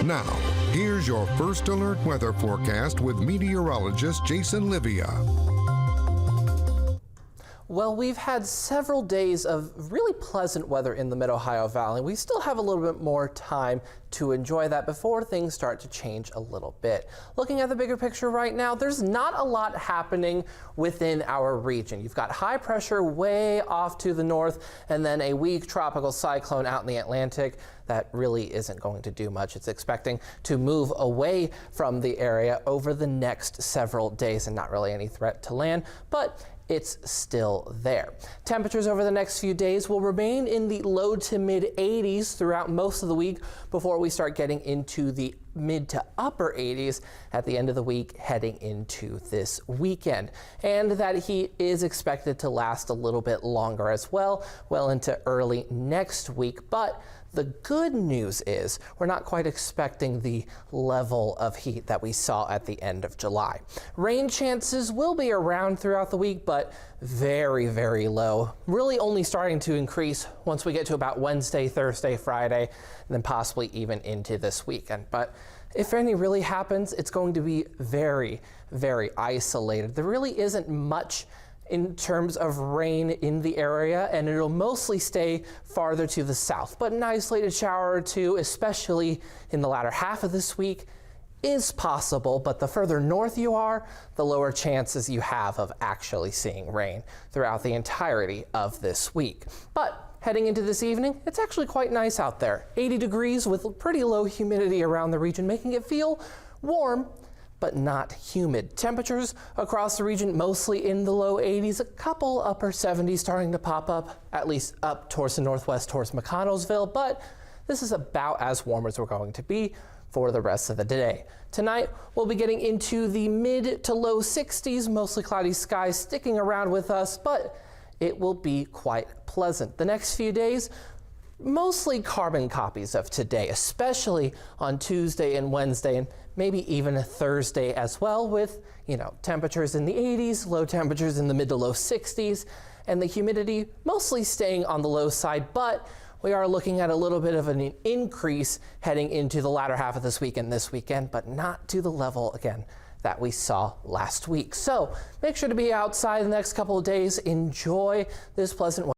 Now, here's your first alert weather forecast with meteorologist Jason Livia. Well, we've had several days of really pleasant weather in the Mid-Ohio Valley. We still have a little bit more time to enjoy that before things start to change a little bit. Looking at the bigger picture right now, there's not a lot happening within our region. You've got high pressure way off to the north and then a weak tropical cyclone out in the Atlantic that really isn't going to do much. It's expecting to move away from the area over the next several days and not really any threat to land, but it's still there. Temperatures over the next few days will remain in the low to mid 80s throughout most of the week before we start getting into the mid to upper 80s at the end of the week heading into this weekend. And that heat is expected to last a little bit longer as well into early next week. But the good news is we're not quite expecting the level of heat that we saw at the end of July. Rain chances will be around throughout the week, but very, very low. Really only starting to increase once we get to about Wednesday, Thursday, Friday, and then possibly even into this weekend. But if any really happens, it's going to be very, very isolated. There really isn't much in terms of rain in the area, and it'll mostly stay farther to the south. But an isolated shower or two, especially in the latter half of this week, is possible, but the further north you are, the lower chances you have of actually seeing rain throughout the entirety of this week. But heading into this evening, it's actually quite nice out there. 80 degrees with pretty low humidity around the region, making it feel warm but not humid. Temperatures across the region mostly in the low 80s, a couple upper 70s starting to pop up, at least up towards the northwest towards McConnellsville, but this is about as warm as we're going to be for the rest of the day. Tonight, we'll be getting into the mid to low 60s, mostly cloudy skies sticking around with us, but it will be quite pleasant. The next few days, mostly carbon copies of today, especially on Tuesday and Wednesday, and maybe even a Thursday as well, with, temperatures in the 80s, low temperatures in the mid to low 60s, and the humidity mostly staying on the low side, but we are looking at a little bit of an increase heading into the latter half of this week and this weekend, but not to the level, again, that we saw last week. So make sure to be outside the next couple of days. Enjoy this pleasant weather.